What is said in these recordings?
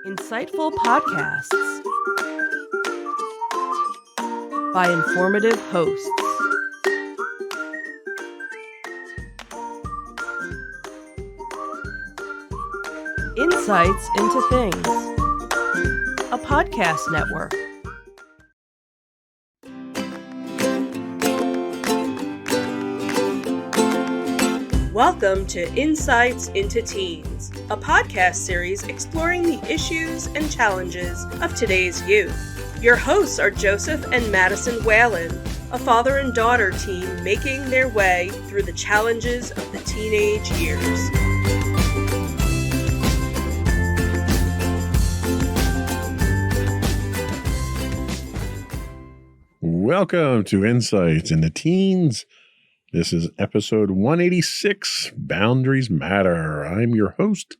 Insightful podcasts by informative hosts. Insights into Things, a podcast network. Welcome to Insights into Teens, a podcast series exploring the issues and challenges of today's youth. Your hosts are Joseph and Madison Whalen, a father and daughter team making their way through the challenges of the teenage years. Welcome to Insights into Teens. This is episode 186, Boundaries Matter. I'm your host,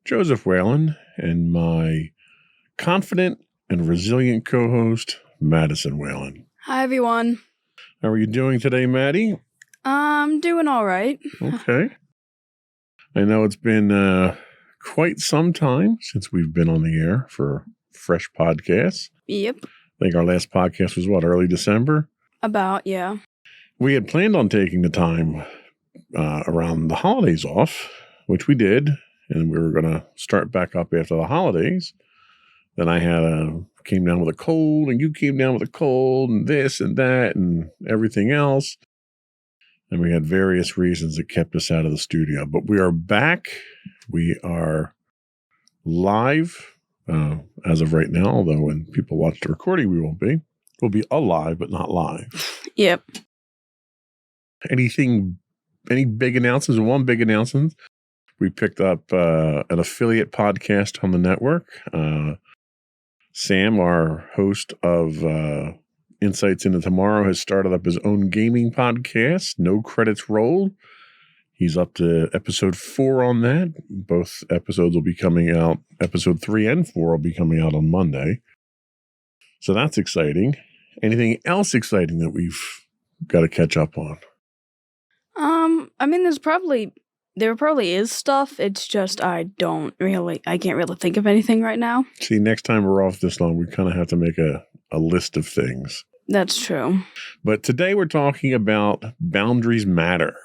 Joseph Whalen, and my confident and resilient co-host, Madison Whalen. Hi, everyone. How are you doing today, Maddie? I'm doing all right. Okay. I know it's been quite some time since we've been on the air for fresh podcasts. Yep. I think our last podcast was, early December? About, yeah. We had planned on taking the time around the holidays off, which we did, and we were going to start back up after the holidays. Then I came down with a cold, and you came down with a cold, and this and that, and everything else. And we had various reasons that kept us out of the studio. But we are back. We are live as of right now, although when people watch the recording, we won't be. We'll be alive, but not live. Yep. Any big announcements? One big announcement. We picked up an affiliate podcast on the network. Sam, our host of Insights into Tomorrow, has started up his own gaming podcast, No Credits Rolled. He's up to episode 4 on that. Both episodes will be coming out. Episode 3 and 4 will be coming out on Monday. So that's exciting. Anything else exciting that we've got to catch up on? I mean, there probably is stuff. It's just I can't really think of anything right now. See, next time we're off this long, we kind of have to make a list of things. That's true. But today we're talking about boundaries matter.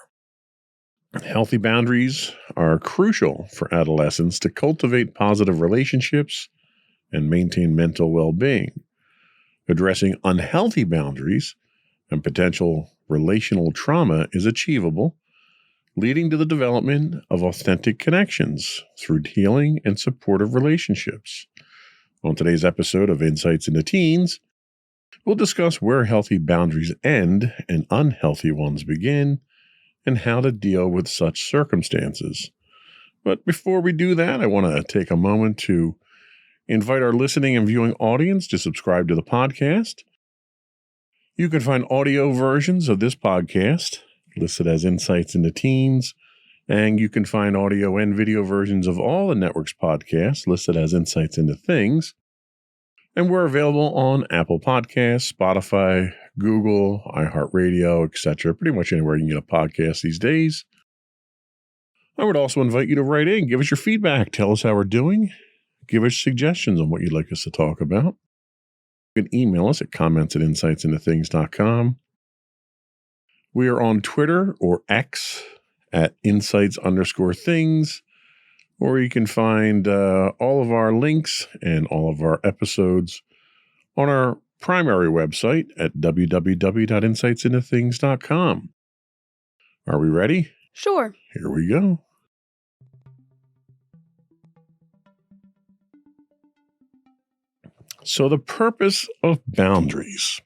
Healthy boundaries are crucial for adolescents to cultivate positive relationships and maintain mental well-being. Addressing unhealthy boundaries and potential relational trauma is achievable, leading to the development of authentic connections through healing and supportive relationships. On today's episode of Insights into Teens, we'll discuss where healthy boundaries end and unhealthy ones begin, and how to deal with such circumstances. But before we do that, I want to take a moment to invite our listening and viewing audience to subscribe to the podcast. You can find audio versions of this podcast listed as Insights into Teens, and you can find audio and video versions of all the network's podcasts listed as Insights into Things. And we're available on Apple Podcasts, Spotify, Google, iHeartRadio, etc. Pretty much anywhere you can get a podcast these days. I would also invite you to write in, give us your feedback, tell us how we're doing, give us suggestions on what you'd like us to talk about. You can email us at comments@insightsintothings.com. We are on Twitter or X at insights_things, or you can find all of our links and all of our episodes on our primary website at www.insightsintothings.com. Are we ready? Sure. Here we go. So the purpose of boundaries.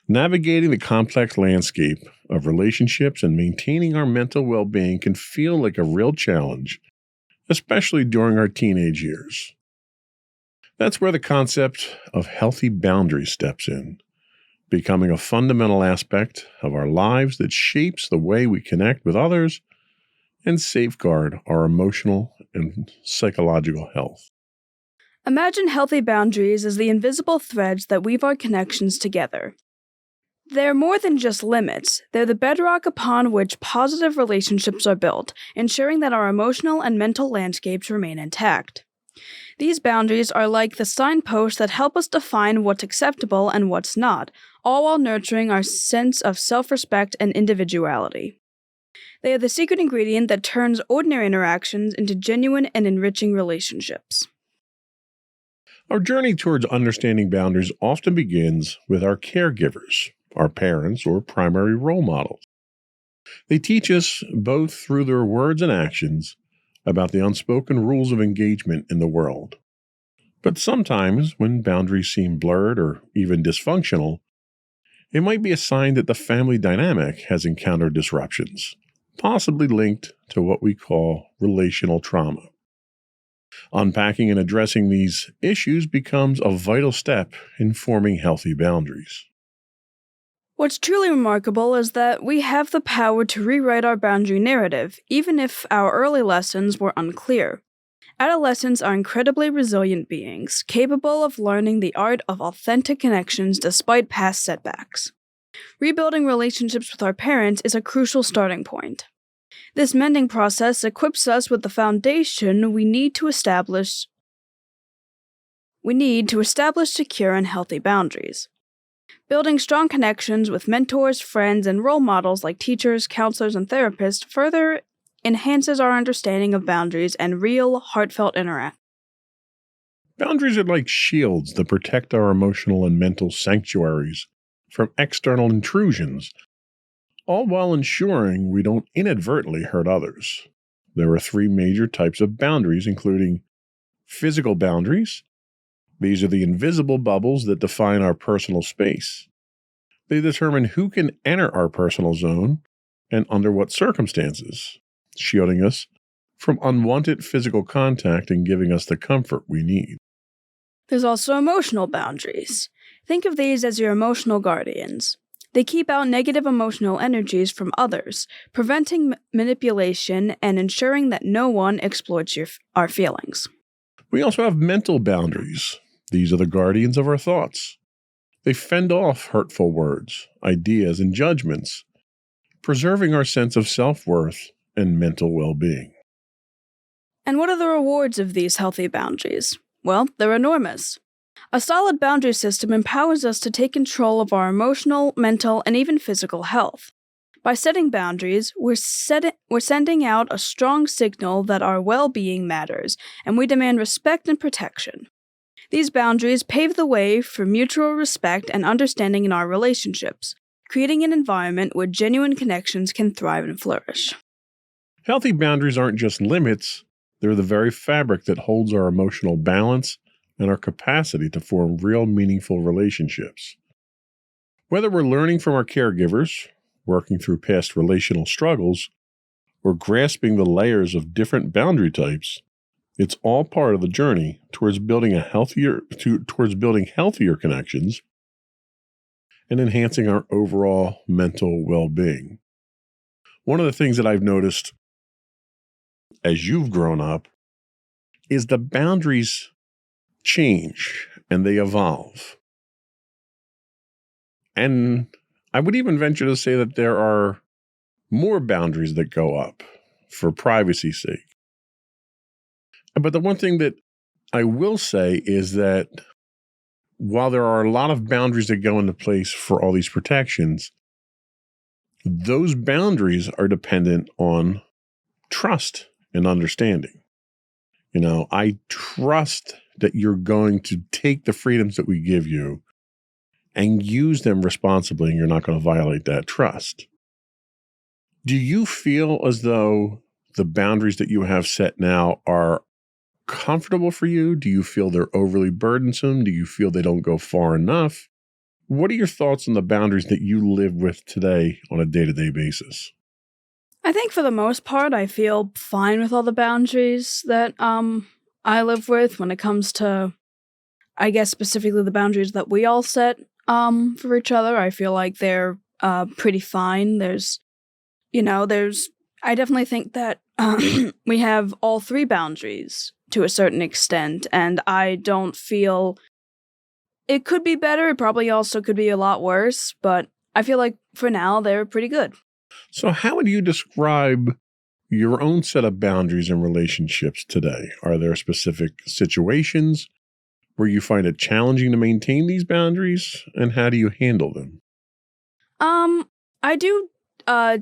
Navigating the complex landscape of relationships and maintaining our mental well-being can feel like a real challenge, especially during our teenage years. That's where the concept of healthy boundaries steps in, becoming a fundamental aspect of our lives that shapes the way we connect with others and safeguard our emotional and psychological health. Imagine healthy boundaries as the invisible threads that weave our connections together. They're more than just limits. They're the bedrock upon which positive relationships are built, ensuring that our emotional and mental landscapes remain intact. These boundaries are like the signposts that help us define what's acceptable and what's not, all while nurturing our sense of self-respect and individuality. They are the secret ingredient that turns ordinary interactions into genuine and enriching relationships. Our journey towards understanding boundaries often begins with our caregivers, our parents, or primary role models. They teach us, both through their words and actions, about the unspoken rules of engagement in the world. But sometimes, when boundaries seem blurred or even dysfunctional, it might be a sign that the family dynamic has encountered disruptions, possibly linked to what we call relational trauma. Unpacking and addressing these issues becomes a vital step in forming healthy boundaries. What's truly remarkable is that we have the power to rewrite our boundary narrative, even if our early lessons were unclear. Adolescents are incredibly resilient beings, capable of learning the art of authentic connections despite past setbacks. Rebuilding relationships with our parents is a crucial starting point. This mending process equips us with the foundation we need to establish secure and healthy boundaries. Building strong connections with mentors, friends, and role models like teachers, counselors, and therapists further enhances our understanding of boundaries and real, heartfelt interaction. Boundaries are like shields that protect our emotional and mental sanctuaries from external intrusions, all while ensuring we don't inadvertently hurt others. There are 3 major types of boundaries, including physical boundaries. These are the invisible bubbles that define our personal space. They determine who can enter our personal zone and under what circumstances, shielding us from unwanted physical contact and giving us the comfort we need. There's also emotional boundaries. Think of these as your emotional guardians. They keep out negative emotional energies from others, preventing manipulation and ensuring that no one exploits our feelings. We also have mental boundaries. These are the guardians of our thoughts. They fend off hurtful words, ideas, and judgments, preserving our sense of self-worth and mental well-being. And what are the rewards of these healthy boundaries? Well, they're enormous. A solid boundary system empowers us to take control of our emotional, mental, and even physical health. By setting boundaries, we're sending out a strong signal that our well-being matters, and we demand respect and protection. These boundaries pave the way for mutual respect and understanding in our relationships, creating an environment where genuine connections can thrive and flourish. Healthy boundaries aren't just limits, they're the very fabric that holds our emotional balance and our capacity to form real, meaningful relationships. Whether we're learning from our caregivers, working through past relational struggles, or grasping the layers of different boundary types, it's all part of the journey towards building healthier connections and enhancing our overall mental well-being. One of the things that I've noticed as you've grown up is the boundaries change and they evolve. And I would even venture to say that there are more boundaries that go up for privacy's sake. But the one thing that I will say is that while there are a lot of boundaries that go into place for all these protections, those boundaries are dependent on trust and understanding. I trust that you're going to take the freedoms that we give you and use them responsibly, and you're not going to violate that trust. Do you feel as though the boundaries that you have set now are comfortable for you? Do you feel they're overly burdensome? Do you feel they don't go far enough? What are your thoughts on the boundaries that you live with today on a day-to-day basis? I think for the most part, I feel fine with all the boundaries that I live with when it comes to, I guess, specifically the boundaries that we all set for each other. I feel like they're pretty fine. I definitely think that we have all 3 boundaries to a certain extent, and I don't feel it could be better. It probably also could be a lot worse, but I feel like for now they're pretty good. So how would you describe your own set of boundaries and relationships today? Are there specific situations where you find it challenging to maintain these boundaries, and how do you handle them? I do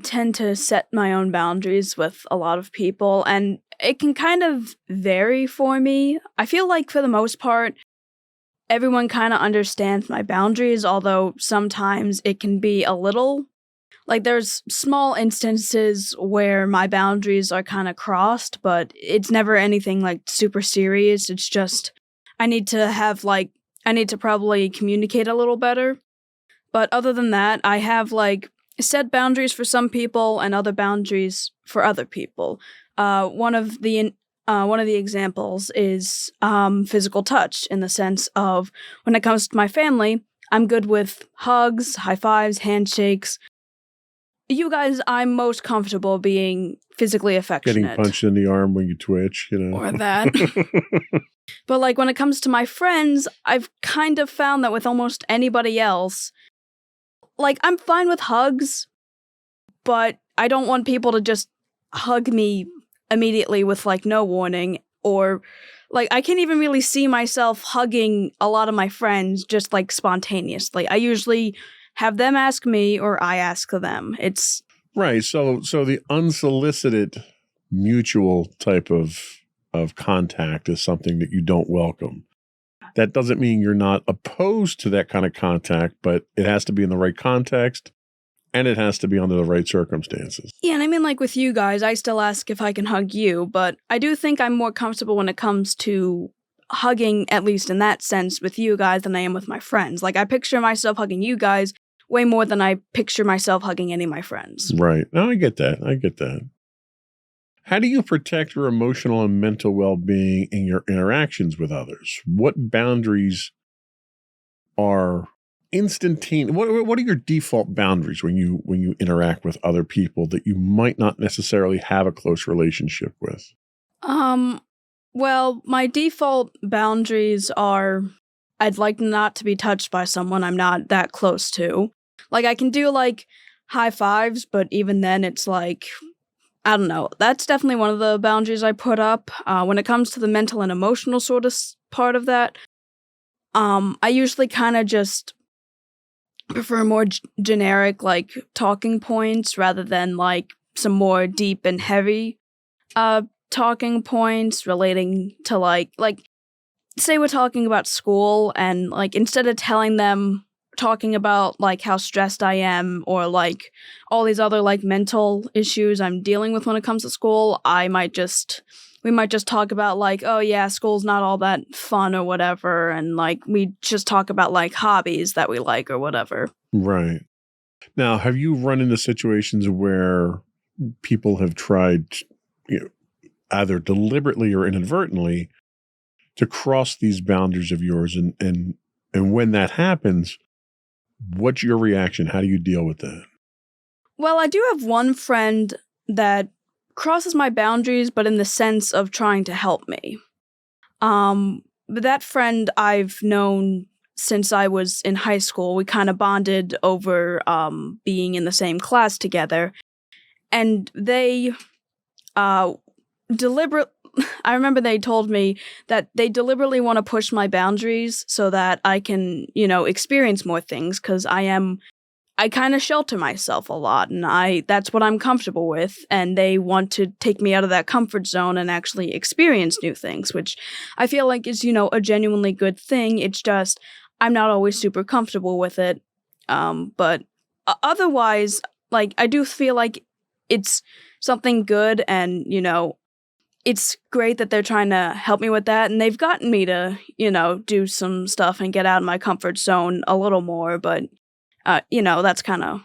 tend to set my own boundaries with a lot of people, and it can kind of vary for me. I feel like for the most part, everyone kind of understands my boundaries, although sometimes it can be a little like there's small instances where my boundaries are kind of crossed, but it's never anything like super serious. It's just I need to probably communicate a little better. But other than that, I have set boundaries for some people and other boundaries for other people. One of the examples is physical touch, in the sense of when it comes to my family, I'm good with hugs, high fives, handshakes. You guys, I'm most comfortable being physically affectionate. Getting punched in the arm when you twitch, Or that. But when it comes to my friends, I've kind of found that with almost anybody else, I'm fine with hugs, but I don't want people to just hug me immediately with no warning, or I can't even really see myself hugging a lot of my friends just spontaneously. I usually have them ask me or I ask them. It's right. So the unsolicited mutual type of contact is something that you don't welcome. That doesn't mean you're not opposed to that kind of contact, but it has to be in the right context and it has to be under the right circumstances. Yeah, and I mean, with you guys, I still ask if I can hug you, but I do think I'm more comfortable when it comes to hugging, at least in that sense, with you guys than I am with my friends. I picture myself hugging you guys way more than I picture myself hugging any of my friends. Right. No, I get that. How do you protect your emotional and mental well-being in your interactions with others? What boundaries are instantaneous? What are your default boundaries when you interact with other people that you might not necessarily have a close relationship with? Well, my default boundaries are I'd like not to be touched by someone I'm not that close to. I can do high fives, but even then it's I don't know. That's definitely one of the boundaries I put up. When it comes to the mental and emotional sort of part of that, I usually kind of just prefer more generic, talking points rather than, some more deep and heavy talking points relating to, say we're talking about school and, instead of talking about how stressed I am or all these other mental issues I'm dealing with when it comes to school, we might just talk about oh yeah, school's not all that fun or whatever, and we just talk about hobbies that we like or whatever. Right. Now, have you run into situations where people have tried, either deliberately or inadvertently, to cross these boundaries of yours, and when that happens, what's your reaction? How do you deal with that? Well, I do have one friend that crosses my boundaries, but in the sense of trying to help me. But that friend I've known since I was in high school. We kind of bonded over being in the same class together. And they I remember they told me that they deliberately want to push my boundaries so that I can, experience more things, because I kind of shelter myself a lot, and that's what I'm comfortable with, and they want to take me out of that comfort zone and actually experience new things, which I feel like is, a genuinely good thing. It's just I'm not always super comfortable with it. But otherwise, I do feel like it's something good, and, it's great that they're trying to help me with that, and they've gotten me to, do some stuff and get out of my comfort zone a little more, but that's kind of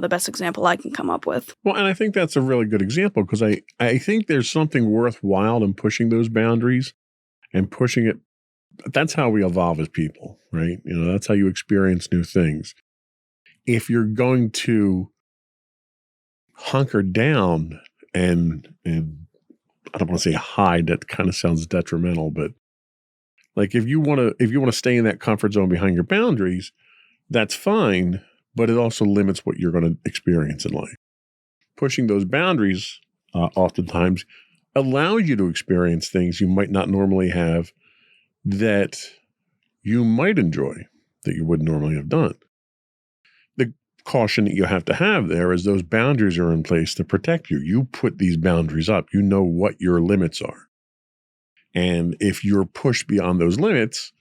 the best example I can come up with. Well, and I think that's a really good example, because I think there's something worthwhile in pushing those boundaries and pushing it. That's how we evolve as people, right? That's how you experience new things. If you're going to hunker down and I don't want to say hide, that kind of sounds detrimental, but if you want to stay in that comfort zone behind your boundaries, that's fine, but it also limits what you're going to experience in life. Pushing those boundaries oftentimes allows you to experience things you might not normally have that you might enjoy that you wouldn't normally have done. The caution that you have to have there is those boundaries are in place to protect you. You put these boundaries up. You know what your limits are. And if you're pushed beyond those limits,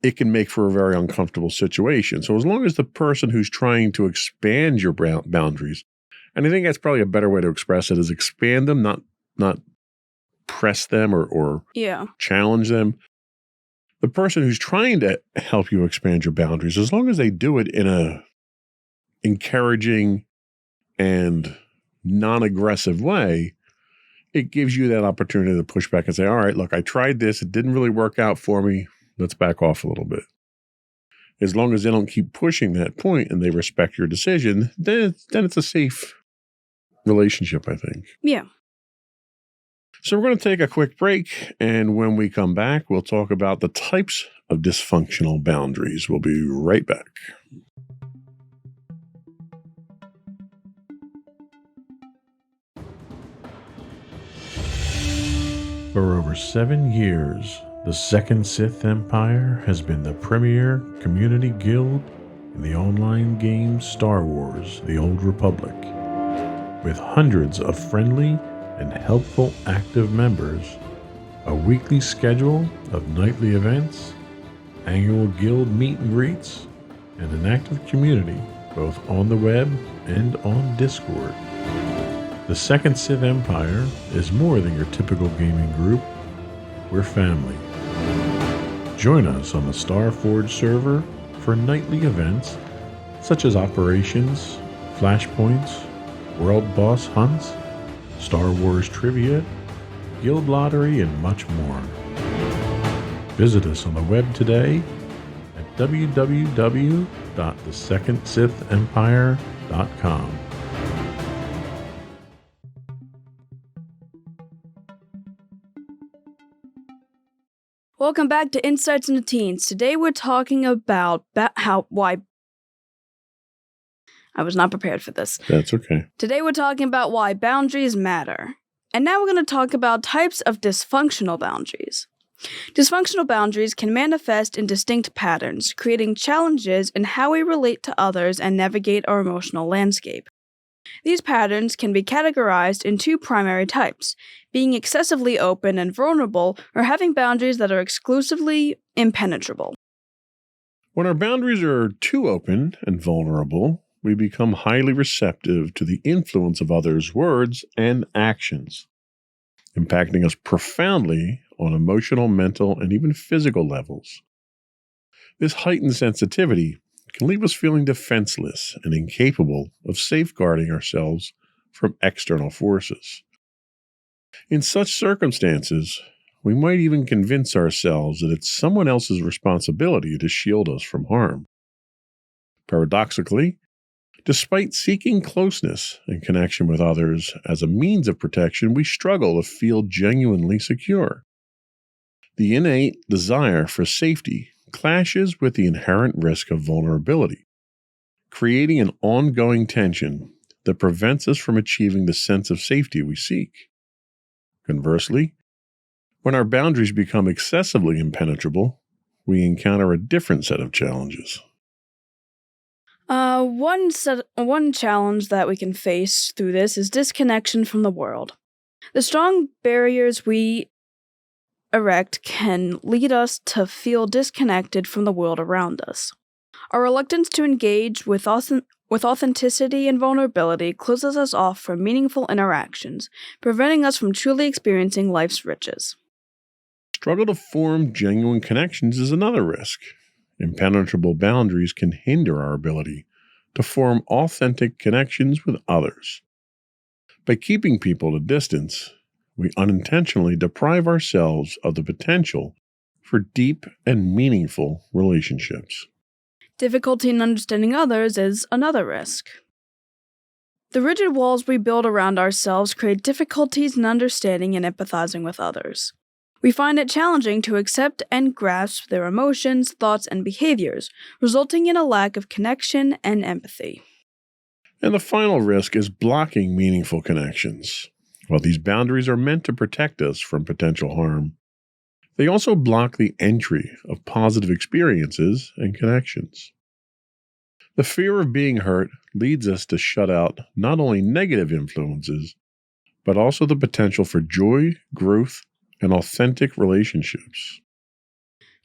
it can make for a very uncomfortable situation. So as long as the person who's trying to expand your boundaries, and I think that's probably a better way to express it, is expand them, not press them or challenge them. The person who's trying to help you expand your boundaries, as long as they do it in a encouraging and non-aggressive way, it gives you that opportunity to push back and say, all right, look, I tried this. It didn't really work out for me. Let's back off a little bit. As long as they don't keep pushing that point and they respect your decision, then it's a safe relationship, I think. Yeah. So we're going to take a quick break, and when we come back, we'll talk about the types of dysfunctional boundaries. We'll be right back. For over 7 years, the Second Sith Empire has been the premier community guild in the online game Star Wars: The Old Republic. With hundreds of friendly and helpful active members, a weekly schedule of nightly events, annual guild meet and greets, and an active community both on the web and on Discord. The Second Sith Empire is more than your typical gaming group. We're family. Join us on the Starforge server for nightly events such as operations, flashpoints, world boss hunts, Star Wars trivia, guild lottery, and much more. Visit us on the web today at www.thesecondsithempire.com. Welcome back to Insights into Teens. Today we're talking about why... I was not prepared for this. That's okay. Today we're talking about why boundaries matter. And now we're going to talk about types of dysfunctional boundaries. Dysfunctional boundaries can manifest in distinct patterns, creating challenges in how we relate to others and navigate our emotional landscape. These patterns can be categorized in 2 primary types: being excessively open and vulnerable, or having boundaries that are exclusively impenetrable. When our boundaries are too open and vulnerable, we become highly receptive to the influence of others' words and actions, impacting us profoundly on emotional, mental, and even physical levels. This heightened sensitivity can leave us feeling defenseless and incapable of safeguarding ourselves from external forces. In such circumstances, we might even convince ourselves that it's someone else's responsibility to shield us from harm. Paradoxically, despite seeking closeness and connection with others as a means of protection, we struggle to feel genuinely secure. The innate desire for safety clashes with the inherent risk of vulnerability, creating an ongoing tension that prevents us from achieving the sense of safety we seek. Conversely, when our boundaries become excessively impenetrable, we encounter a different set of challenges. One challenge that we can face through this is disconnection from the world. The strong barriers we erect can lead us to feel disconnected from the world around us. Our reluctance to engage with authenticity and vulnerability closes us off from meaningful interactions, preventing us from truly experiencing life's riches. Struggle to form genuine connections is another risk. Impenetrable boundaries can hinder our ability to form authentic connections with others. By keeping people at a distance, we unintentionally deprive ourselves of the potential for deep and meaningful relationships. Difficulty in understanding others is another risk. The rigid walls we build around ourselves create difficulties in understanding and empathizing with others. We find it challenging to accept and grasp their emotions, thoughts, and behaviors, resulting in a lack of connection and empathy. And the final risk is blocking meaningful connections. While these boundaries are meant to protect us from potential harm, they also block the entry of positive experiences and connections. The fear of being hurt leads us to shut out not only negative influences, but also the potential for joy, growth, and authentic relationships.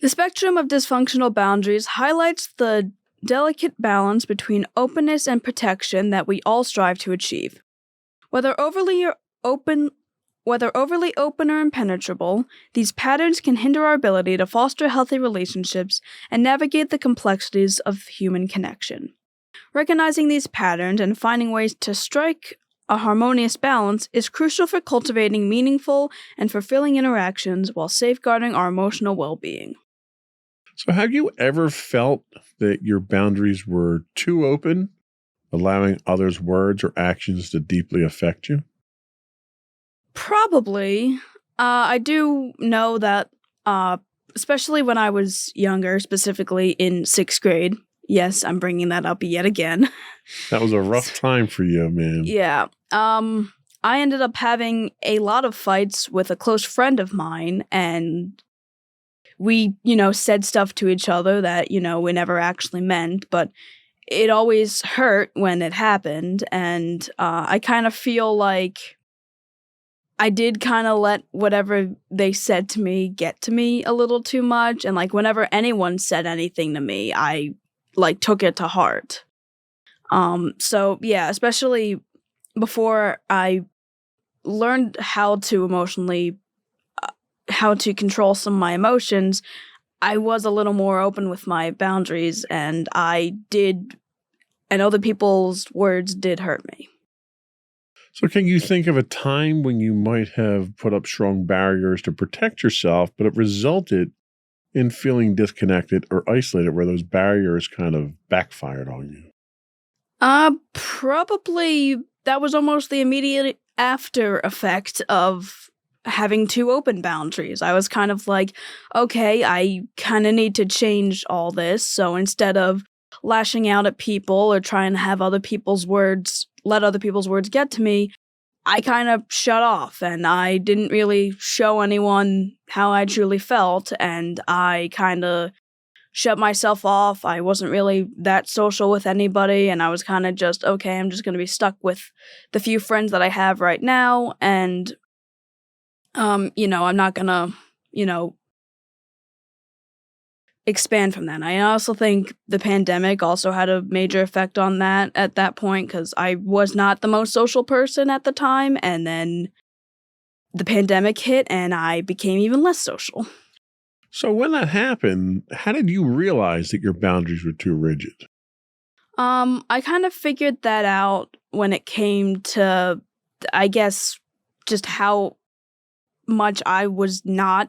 The spectrum of dysfunctional boundaries highlights the delicate balance between openness and protection that we all strive to achieve. Whether overly open or impenetrable, these patterns can hinder our ability to foster healthy relationships and navigate the complexities of human connection. Recognizing these patterns and finding ways to strike a harmonious balance is crucial for cultivating meaningful and fulfilling interactions while safeguarding our emotional well-being. So, have you ever felt that your boundaries were too open, allowing others' words or actions to deeply affect you? Probably. I do know that, especially when I was younger, specifically in 6th grade. Yes, I'm bringing that up yet again. That was a rough time for you, man. Yeah. I ended up having a lot of fights with a close friend of mine, and we, said stuff to each other that, we never actually meant, but it always hurt when it happened, and I kind of feel like I did kind of let whatever they said to me get to me a little too much, and whenever anyone said anything to me, I took it to heart. So yeah, especially before I learned how to control some of my emotions, I was a little more open with my boundaries, and other people's words did hurt me. So, can you think of a time when you might have put up strong barriers to protect yourself, but it resulted in feeling disconnected or isolated, where those barriers kind of backfired on you? Probably that was almost the immediate after effect of having too open boundaries. I was kind of like, okay, I kind of need to change all this. So instead of lashing out at people or trying to have let other people's words get to me, I kind of shut off, and I didn't really show anyone how I truly felt, and I kind of shut myself off. I wasn't really that social with anybody, and I was kind of just, okay, I'm just going to be stuck with the few friends that I have right now, and, I'm not going to, expand from that. I also think the pandemic also had a major effect on that at that point, because I was not the most social person at the time, and then the pandemic hit and I became even less social. So, when that happened, how did you realize that your boundaries were too rigid? I kind of figured that out when it came to, I guess, just how much I was not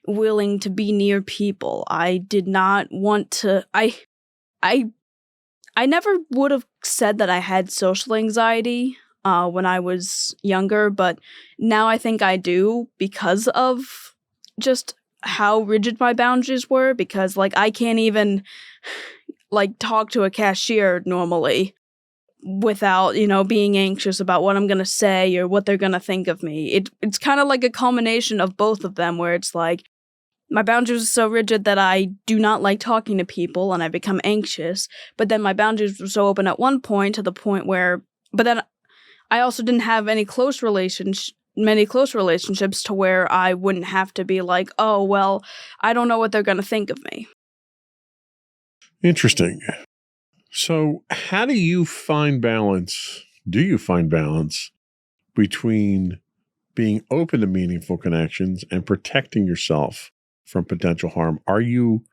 willing to be near people. I did not want to. I never would have said that I had social anxiety when I was younger, but now I think I do, because of just how rigid my boundaries were. Because I can't even talk to a cashier normally without being anxious about what I'm gonna say or what they're gonna think of me. It's kind of like a combination of both of them, where it's like, my boundaries are so rigid that I do not like talking to people and I become anxious. But then my boundaries were so open at one point, to the point where, but then I also didn't have many close relationships to where I wouldn't have to be like, oh, well, I don't know what they're going to think of me. Interesting. So, how do you find balance? Do you find balance between being open to meaningful connections and protecting yourself from potential harm? Are you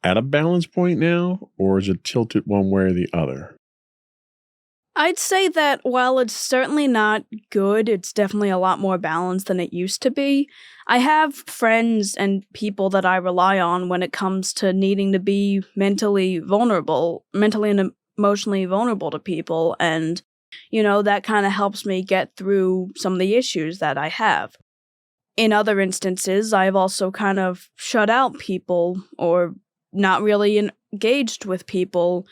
at a balance point now, or is it tilted one way or the other? I'd say that while it's certainly not good, it's definitely a lot more balanced than it used to be. I have friends and people that I rely on when it comes to needing to be mentally and emotionally vulnerable to people, and, that kind of helps me get through some of the issues that I have. In other instances, I've also kind of shut out people or not really engaged with people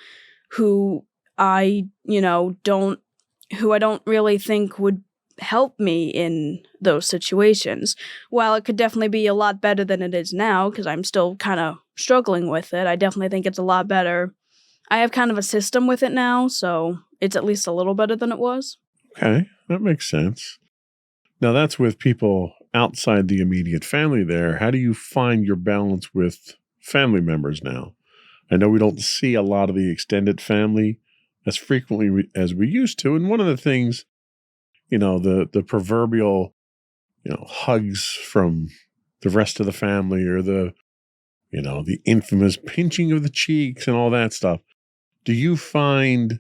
who I don't really think would help me in those situations. While it could definitely be a lot better than it is now, because I'm still kind of struggling with it, I definitely think it's a lot better. I have kind of a system with it now, so it's at least a little better than it was. Okay, that makes sense. Now, that's with people outside the immediate family there. How do you find your balance with family members now? I know we don't see a lot of the extended family as frequently as we used to. And one of the things, the proverbial, hugs from the rest of the family, or the infamous pinching of the cheeks and all that stuff. Do you find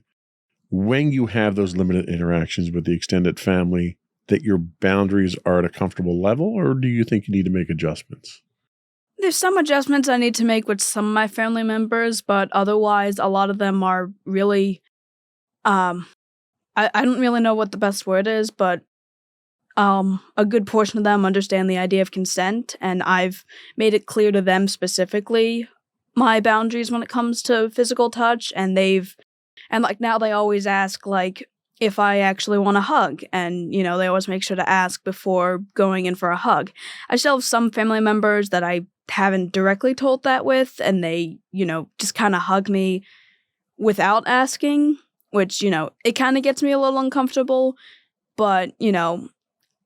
when you have those limited interactions with the extended family that your boundaries are at a comfortable level, or do you think you need to make adjustments? There's some adjustments I need to make with some of my family members, but otherwise, a lot of them are really, I don't really know what the best word is, but a good portion of them understand the idea of consent, and I've made it clear to them specifically my boundaries when it comes to physical touch, and now they always ask, like, if I actually want a hug, and, they always make sure to ask before going in for a hug. I still have some family members that I haven't directly told that with, and they, just kind of hug me without asking, which, it kind of gets me a little uncomfortable, but,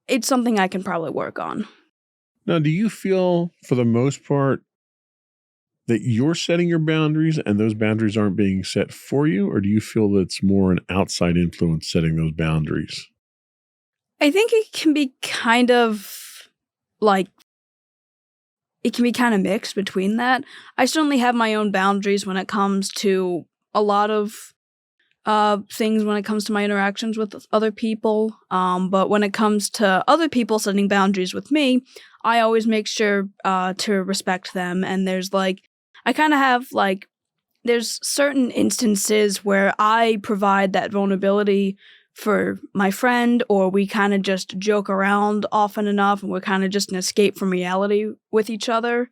it's something I can probably work on. Now, do you feel, for the most part, that you're setting your boundaries and those boundaries aren't being set for you? Or do you feel that it's more an outside influence setting those boundaries? I think it can be kind of mixed between that. I certainly have my own boundaries when it comes to a lot of things when it comes to my interactions with other people. But when it comes to other people setting boundaries with me, I always make sure to respect them. And there's there's certain instances where I provide that vulnerability for my friend, or we kind of just joke around often enough, and we're kind of just an escape from reality with each other.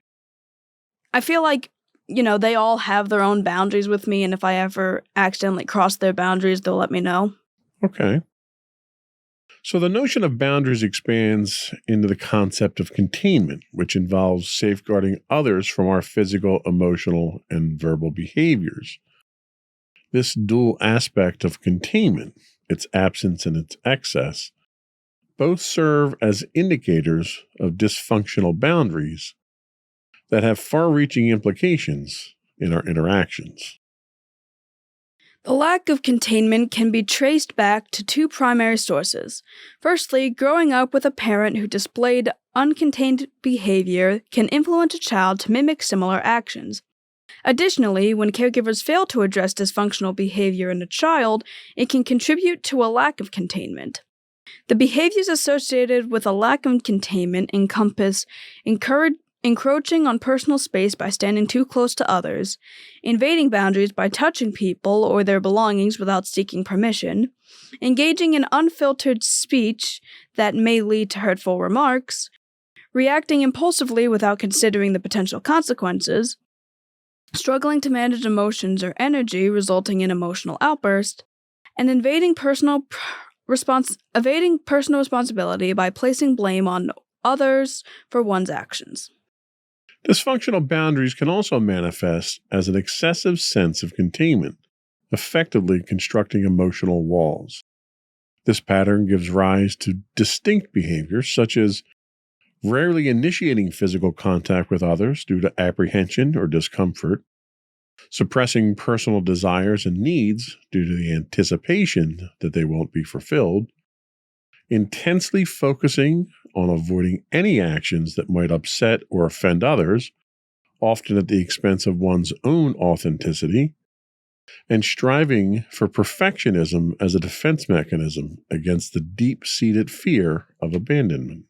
I feel like, they all have their own boundaries with me, and if I ever accidentally cross their boundaries, they'll let me know. Okay. So the notion of boundaries expands into the concept of containment, which involves safeguarding others from our physical, emotional, and verbal behaviors. This dual aspect of containment, its absence and its excess, both serve as indicators of dysfunctional boundaries that have far-reaching implications in our interactions. The lack of containment can be traced back to two primary sources. Firstly, growing up with a parent who displayed uncontained behavior can influence a child to mimic similar actions. Additionally, when caregivers fail to address dysfunctional behavior in a child, it can contribute to a lack of containment. The behaviors associated with a lack of containment encompass encroaching on personal space by standing too close to others, invading boundaries by touching people or their belongings without seeking permission, engaging in unfiltered speech that may lead to hurtful remarks, reacting impulsively without considering the potential consequences, struggling to manage emotions or energy resulting in emotional outbursts, and evading personal responsibility by placing blame on others for one's actions. Dysfunctional boundaries can also manifest as an excessive sense of containment, effectively constructing emotional walls. This pattern gives rise to distinct behaviors such as rarely initiating physical contact with others due to apprehension or discomfort, suppressing personal desires and needs due to the anticipation that they won't be fulfilled, intensely focusing on avoiding any actions that might upset or offend others, often at the expense of one's own authenticity, and striving for perfectionism as a defense mechanism against the deep-seated fear of abandonment.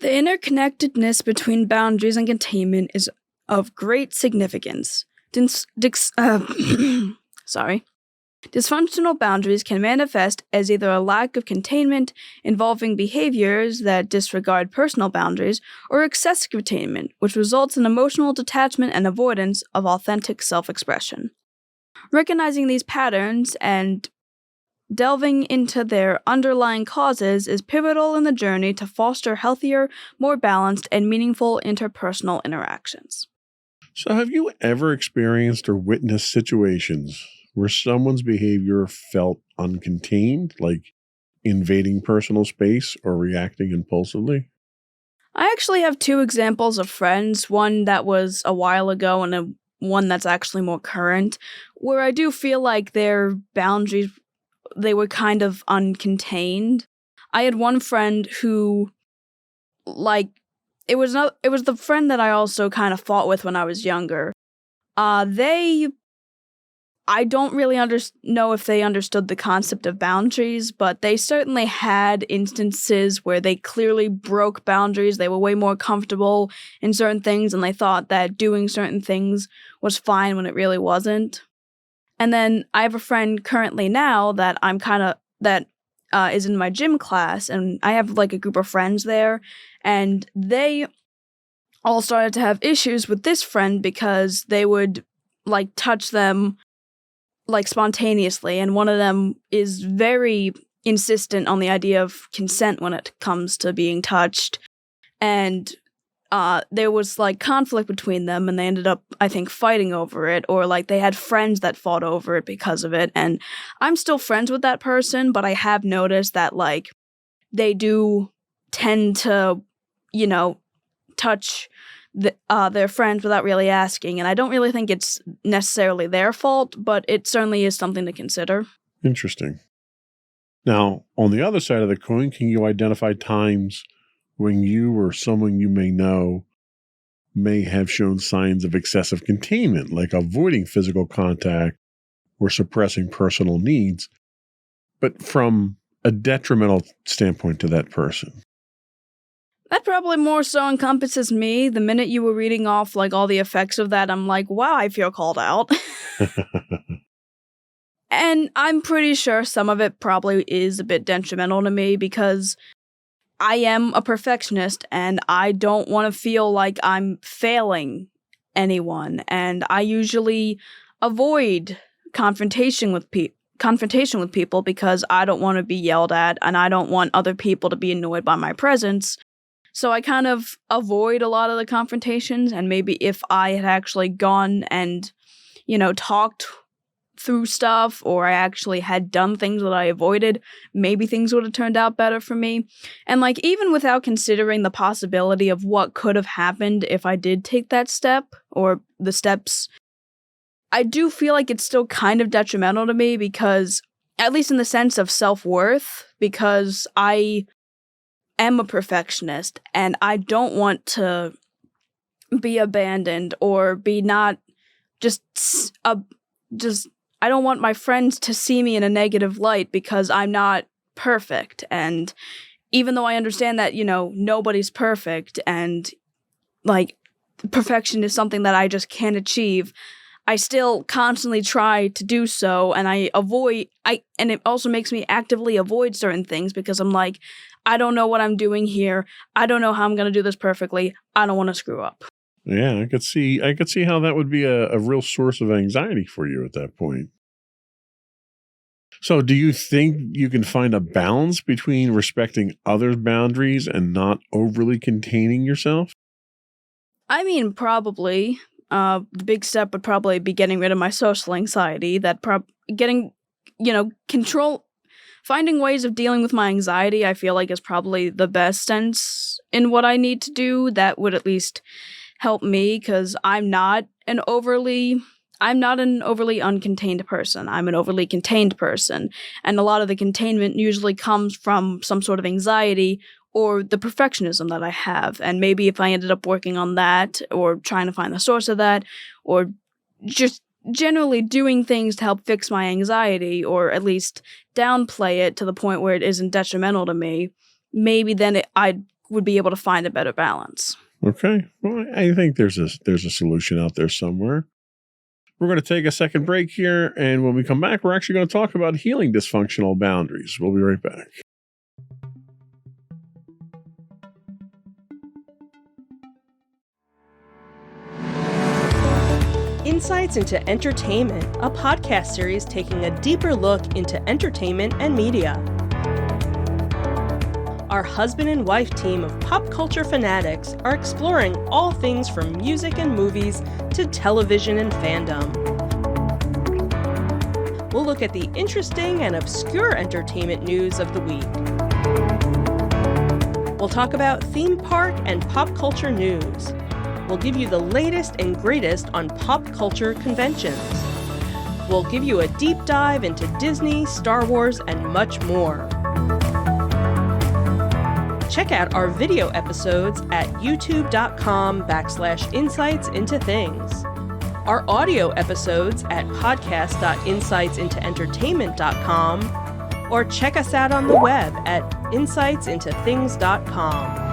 The interconnectedness between boundaries and containment is of great significance. Dysfunctional boundaries can manifest as either a lack of containment involving behaviors that disregard personal boundaries, or excessive containment, which results in emotional detachment and avoidance of authentic self-expression. Recognizing these patterns and delving into their underlying causes is pivotal in the journey to foster healthier, more balanced, and meaningful interpersonal interactions. So, have you ever experienced or witnessed situations where someone's behavior felt uncontained, like invading personal space or reacting impulsively? I actually have two examples of friends, one that was a while ago and one that's actually more current, where I do feel like their boundaries, they were kind of uncontained. I had one friend who, like, it was the friend that I also kind of fought with when I was younger. I don't really know if they understood the concept of boundaries, but they certainly had instances where they clearly broke boundaries. They were way more comfortable in certain things, and they thought that doing certain things was fine when it really wasn't. And then I have a friend currently now that is in my gym class, and I have like a group of friends there, and they all started to have issues with this friend because they would like touch them like spontaneously, and one of them is very insistent on the idea of consent when it comes to being touched, and there was like conflict between them, and they ended up, I think, fighting over it, or like they had friends that fought over it because of it. And I'm still friends with that person, but I have noticed that like they do tend to, touch their friends without really asking, and I don't really think it's necessarily their fault, but it certainly is something to consider. Interesting. Now, on the other side of the coin, can you identify times when you or someone you may know may have shown signs of excessive containment, like avoiding physical contact or suppressing personal needs, but from a detrimental standpoint to that person? That probably more so encompasses me. The minute you were reading off like all the effects of that, I'm like, wow, I feel called out. And I'm pretty sure some of it probably is a bit detrimental to me because I am a perfectionist and I don't want to feel like I'm failing anyone. And I usually avoid confrontation with people because I don't want to be yelled at and I don't want other people to be annoyed by my presence. So I kind of avoid a lot of the confrontations, and maybe if I had actually gone and, talked through stuff, or I actually had done things that I avoided, maybe things would have turned out better for me. And like, even without considering the possibility of what could have happened if I did take that step, or the steps, I do feel like it's still kind of detrimental to me because, at least in the sense of self-worth, because I am a perfectionist and I don't want to be abandoned or be not just I don't want my friends to see me in a negative light because I'm not perfect. And even though I understand that, nobody's perfect and like perfection is something that I just can't achieve, I still constantly try to do so, and and it also makes me actively avoid certain things because I'm like, I don't know what I'm doing here. I don't know how I'm going to do this perfectly. I don't want to screw up. Yeah, I could see how that would be a real source of anxiety for you at that point. So do you think you can find a balance between respecting others' boundaries and not overly containing yourself? I mean, probably. The big step would probably be getting rid of my social anxiety. Finding ways of dealing with my anxiety, I feel like, is probably the best sense in what I need to do. That would at least help me, because I'm not an overly uncontained person. I'm an overly contained person. And a lot of the containment usually comes from some sort of anxiety or the perfectionism that I have. And maybe if I ended up working on that, or trying to find the source of that, or just generally doing things to help fix my anxiety, or at least downplay it to the point where it isn't detrimental to me, maybe then I would be able to find a better balance. Okay. Well, I think there's a solution out there somewhere. We're going to take a second break here, and when we come back, we're actually going to talk about healing dysfunctional boundaries. We'll be right back. Insights into Entertainment, a podcast series taking a deeper look into entertainment and media. Our husband and wife team of pop culture fanatics are exploring all things from music and movies to television and fandom. We'll look at the interesting and obscure entertainment news of the week. We'll talk about theme park and pop culture news. We'll give you the latest and greatest on pop culture conventions. We'll give you a deep dive into Disney, Star Wars, and much more. Check out our video episodes at youtube.com/insightsintothings. Our audio episodes at podcast.insightsintoentertainment.com, or check us out on the web at insightsintothings.com.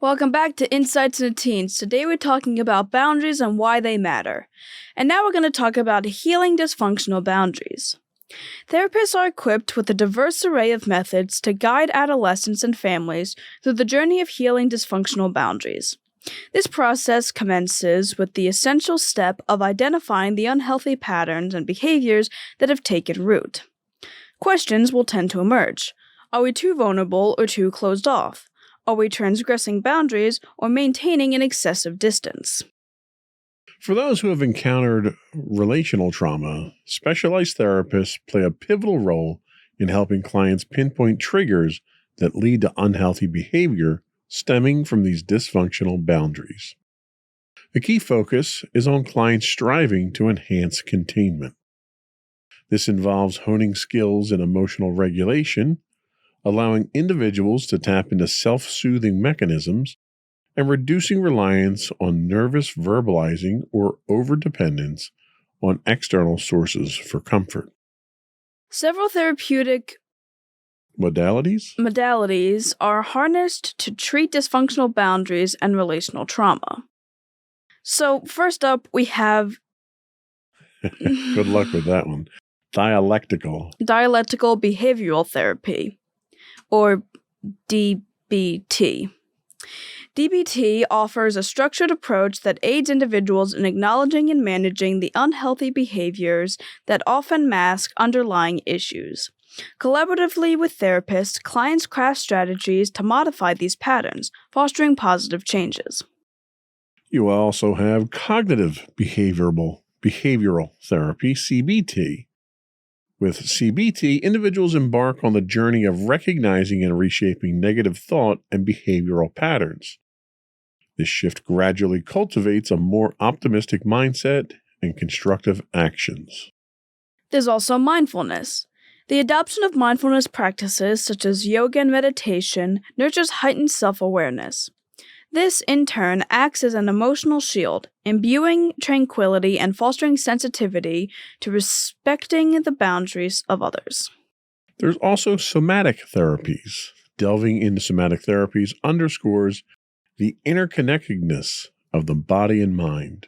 Welcome back to Insights into Teens. Today we're talking about boundaries and why they matter. And now we're going to talk about healing dysfunctional boundaries. Therapists are equipped with a diverse array of methods to guide adolescents and families through the journey of healing dysfunctional boundaries. This process commences with the essential step of identifying the unhealthy patterns and behaviors that have taken root. Questions will tend to emerge. Are we too vulnerable or too closed off? Are we transgressing boundaries or maintaining an excessive distance? For those who have encountered relational trauma, specialized therapists play a pivotal role in helping clients pinpoint triggers that lead to unhealthy behavior stemming from these dysfunctional boundaries. The key focus is on clients striving to enhance containment. This involves honing skills in emotional regulation, allowing individuals to tap into self-soothing mechanisms, and reducing reliance on nervous verbalizing or overdependence on external sources for comfort. Several therapeutic modalities are harnessed to treat dysfunctional boundaries and relational trauma. So, first up, we have... Good luck with that one. Dialectical behavioral therapy, or DBT. DBT offers a structured approach that aids individuals in acknowledging and managing the unhealthy behaviors that often mask underlying issues. Collaboratively with therapists, clients craft strategies to modify these patterns, fostering positive changes. You also have cognitive behavioral therapy, CBT. With CBT, individuals embark on the journey of recognizing and reshaping negative thought and behavioral patterns. This shift gradually cultivates a more optimistic mindset and constructive actions. There's also mindfulness. The adoption of mindfulness practices such as yoga and meditation nurtures heightened self-awareness. This, in turn, acts as an emotional shield, imbuing tranquility and fostering sensitivity to respecting the boundaries of others. There's also somatic therapies. Delving into somatic therapies underscores the interconnectedness of the body and mind.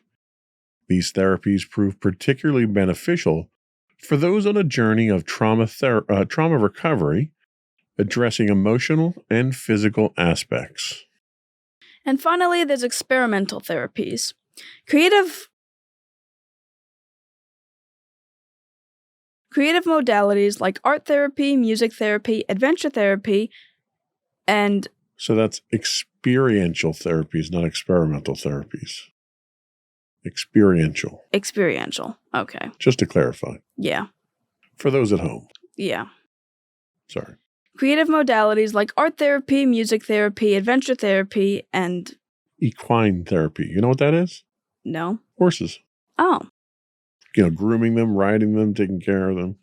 These therapies prove particularly beneficial for those on a journey of trauma recovery, addressing emotional and physical aspects. And finally, there's experimental therapies. Creative modalities like art therapy, music therapy, adventure therapy, and... So that's experiential therapies, not experimental therapies. Experiential. Okay. Just to clarify. Yeah. For those at home. Yeah. Sorry. Creative modalities like art therapy, music therapy, adventure therapy, and... Equine therapy. You know what that is? No. Horses. Oh. Grooming them, riding them, taking care of them.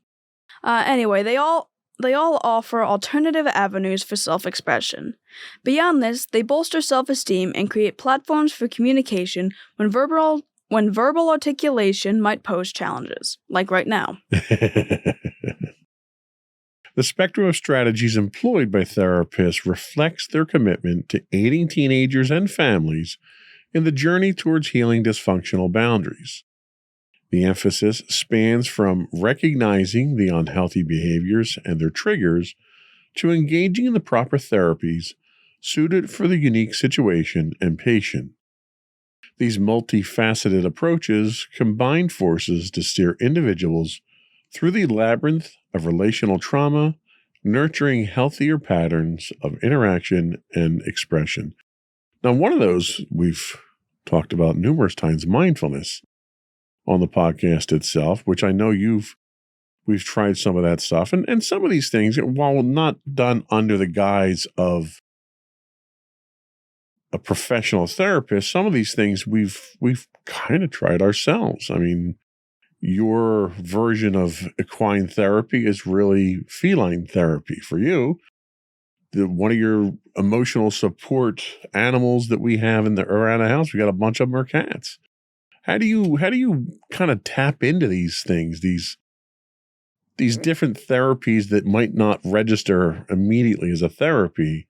Anyway, they all offer alternative avenues for self-expression. Beyond this, they bolster self-esteem and create platforms for communication when verbal articulation might pose challenges, like right now. The spectrum of strategies employed by therapists reflects their commitment to aiding teenagers and families in the journey towards healing dysfunctional boundaries. The emphasis spans from recognizing the unhealthy behaviors and their triggers to engaging in the proper therapies suited for the unique situation and patient. These multifaceted approaches combine forces to steer individuals through the labyrinth of relational trauma, nurturing healthier patterns of interaction and expression. Now, one of those we've talked about numerous times, mindfulness, on the podcast itself, which I know we've tried some of that stuff. And some of these things, while not done under the guise of a professional therapist, some of these things we've kind of tried ourselves. I mean, your version of equine therapy is really feline therapy for you. One of your emotional support animals that we have around the house, we got a bunch of them are cats. How do you kind of tap into these things, these different therapies that might not register immediately as a therapy,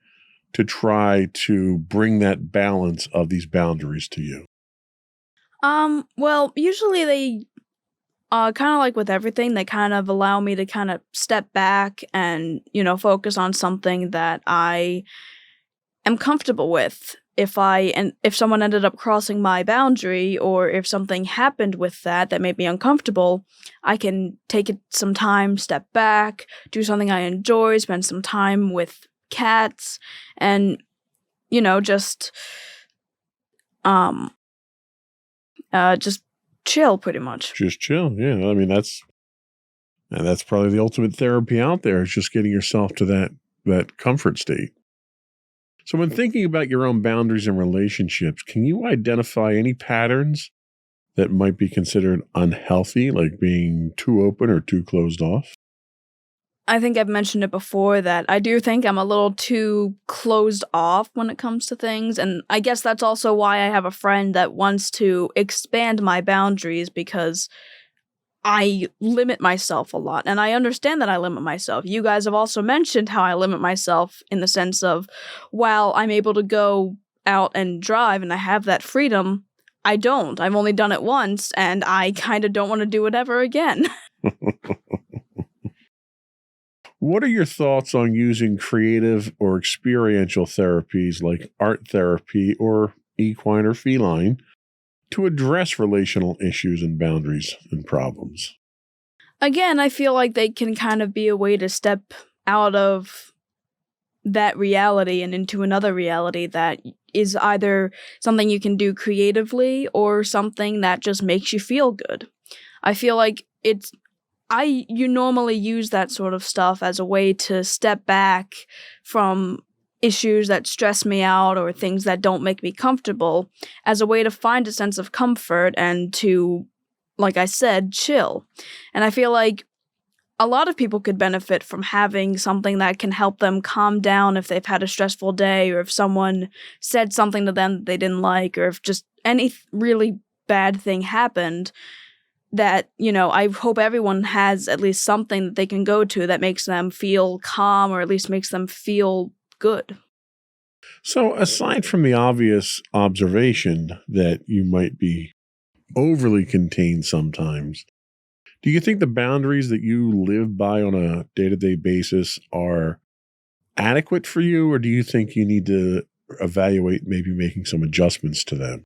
to try to bring that balance of these boundaries to you? Well, usually they kind of like with everything, they kind of allow me to kind of step back and, focus on something that I am comfortable with. If someone ended up crossing my boundary, or if something happened with that made me uncomfortable, I can take some time, step back, do something I enjoy, spend some time with cats, and just chill, pretty much. Just chill. Yeah. I mean, that's probably the ultimate therapy out there, is just getting yourself to that comfort state. So when thinking about your own boundaries and relationships, can you identify any patterns that might be considered unhealthy, like being too open or too closed off? I think I've mentioned it before that I do think I'm a little too closed off when it comes to things, and I guess that's also why I have a friend that wants to expand my boundaries, because I limit myself a lot, and I understand that I limit myself. You guys have also mentioned how I limit myself in the sense of, while I'm able to go out and drive and I have that freedom, I don't. I've only done it once, and I kind of don't want to do it ever again. What are your thoughts on using creative or experiential therapies like art therapy or equine or feline to address relational issues and boundaries and problems? Again, I feel like they can kind of be a way to step out of that reality and into another reality that is either something you can do creatively or something that just makes you feel good. I feel like you normally use that sort of stuff as a way to step back from issues that stress me out or things that don't make me comfortable, as a way to find a sense of comfort and to, like I said, chill. And I feel like a lot of people could benefit from having something that can help them calm down if they've had a stressful day, or if someone said something to them that they didn't like, or if just any really bad thing happened. That, I hope everyone has at least something that they can go to that makes them feel calm, or at least makes them feel good. So aside from the obvious observation that you might be overly contained sometimes, do you think the boundaries that you live by on a day-to-day basis are adequate for you, or do you think you need to evaluate maybe making some adjustments to them?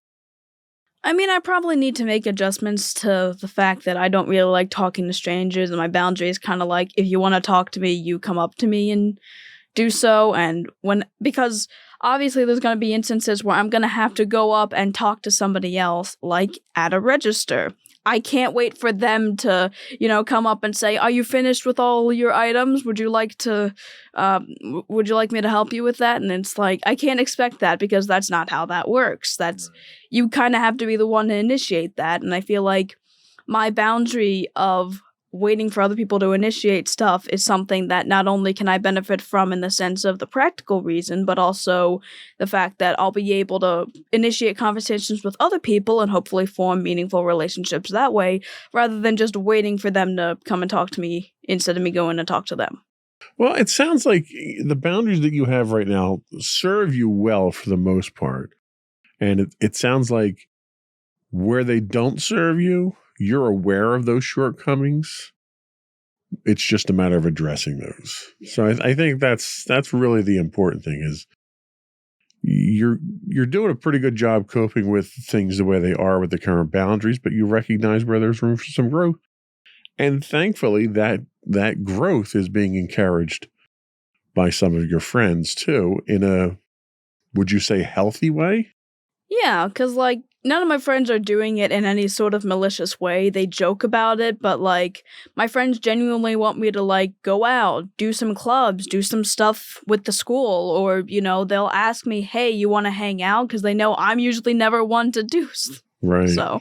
I mean, I probably need to make adjustments to the fact that I don't really like talking to strangers, and my boundary is kind of like, if you want to talk to me, you come up to me and do so. And because obviously there's going to be instances where I'm going to have to go up and talk to somebody else, like at a register. I can't wait for them to, come up and say, "Are you finished with all your items? Would you like me to help you with that?" And it's like, I can't expect that, because that's not how that works. You kind of have to be the one to initiate that. And I feel like my boundary of waiting for other people to initiate stuff is something that not only can I benefit from in the sense of the practical reason, but also the fact that I'll be able to initiate conversations with other people and hopefully form meaningful relationships that way, rather than just waiting for them to come and talk to me instead of me going to talk to them. Well, it sounds like the boundaries that you have right now serve you well for the most part. And it sounds like where they don't serve you, you're aware of those shortcomings. It's just a matter of addressing those. So I think that's really the important thing is you're doing a pretty good job coping with things the way they are with the current boundaries, but you recognize where there's room for some growth. And thankfully that growth is being encouraged by some of your friends too in a, would you say, healthy way? Yeah, because, like, none of my friends are doing it in any sort of malicious way. They joke about it, but, like, my friends genuinely want me to, like, go out, do some clubs, do some stuff with the school, or, they'll ask me, hey, you want to hang out? Because they know I'm usually never one to do Right. so.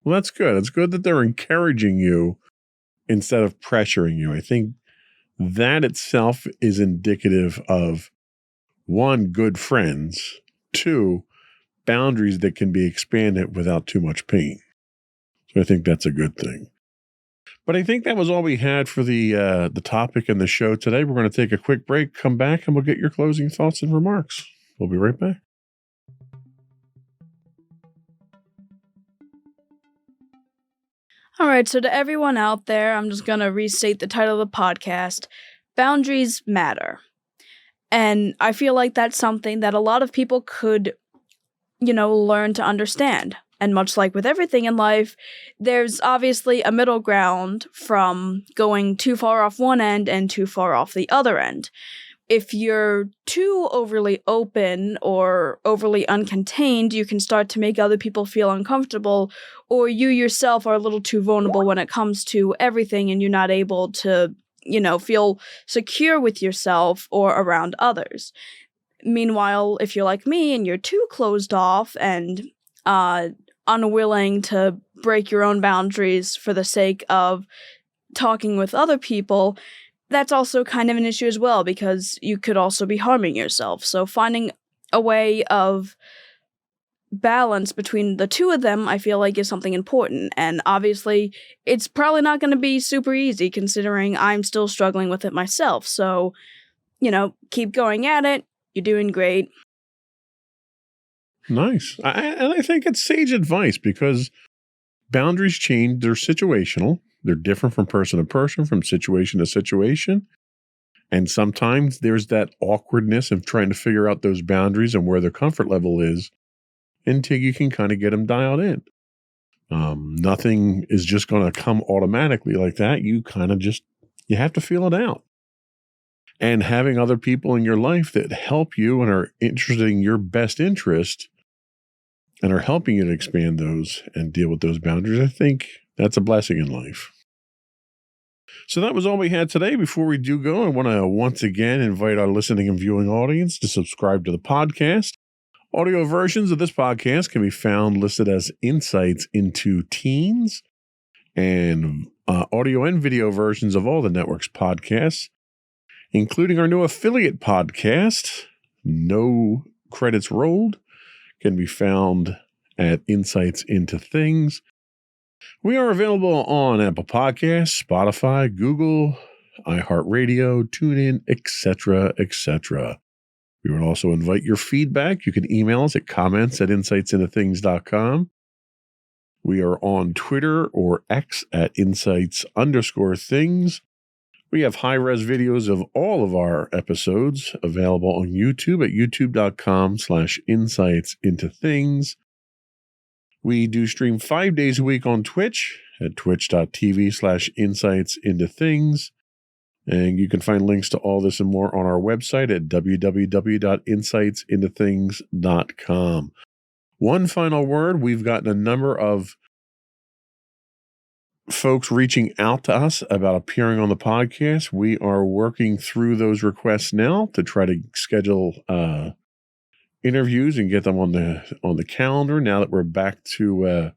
Well, that's good. It's good that they're encouraging you instead of pressuring you. I think that itself is indicative of, one, good friends, two, boundaries that can be expanded without too much pain. So I think that's a good thing. But I think that was all we had for the topic and the show today. We're going to take a quick break, come back, and we'll get your closing thoughts and remarks. We'll be right back. All right, so to everyone out there, I'm just going to restate the title of the podcast, Boundaries Matter. And I feel like that's something that a lot of people could learn to understand. And much like with everything in life, there's obviously a middle ground from going too far off one end and too far off the other end. If you're too overly open or overly uncontained, you can start to make other people feel uncomfortable, or you yourself are a little too vulnerable when it comes to everything and you're not able to, feel secure with yourself or around others. Meanwhile, if you're like me and you're too closed off and unwilling to break your own boundaries for the sake of talking with other people, that's also kind of an issue as well, because you could also be harming yourself. So finding a way of balance between the two of them, I feel like, is something important. And obviously, it's probably not going to be super easy considering I'm still struggling with it myself. So, keep going at it. You're doing great. Nice. And I think it's sage advice because boundaries change. They're situational. They're different from person to person, from situation to situation. And sometimes there's that awkwardness of trying to figure out those boundaries and where their comfort level is until you can kind of get them dialed in. Nothing is just going to come automatically like that. You kind of you have to feel it out. And having other people in your life that help you and are interested in your best interest and are helping you to expand those and deal with those boundaries, I think that's a blessing in life. So that was all we had today. Before we do go, I want to once again invite our listening and viewing audience to subscribe to the podcast. Audio versions of this podcast can be found listed as Insights into Teens, and audio and video versions of all the network's podcasts, including our new affiliate podcast, No Credits Rolled, can be found at Insights into Things. We are available on Apple Podcasts, Spotify, Google, iHeartRadio, TuneIn, etc., etc. We would also invite your feedback. You can email us at comments@insightsintothings.com. We are on Twitter or X at insights_things. We have high-res videos of all of our episodes available on YouTube at youtube.com/insightsintothings. We do stream 5 days a week on Twitch at twitch.tv/insightsintothings. And you can find links to all this and more on our website at www.insightsintothings.com. One final word, we've gotten a number of folks reaching out to us about appearing on the podcast. We are working through those requests now to try to schedule interviews and get them on the calendar now that we're back to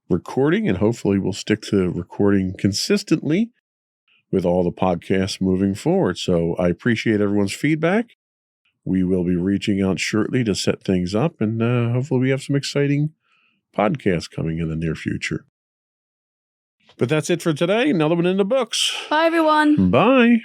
recording, and hopefully we'll stick to recording consistently with all the podcasts moving forward. So I appreciate everyone's feedback. We will be reaching out shortly to set things up, and hopefully we have some exciting podcasts coming in the near future. But that's it for today. Another one in the books. Bye, everyone. Bye.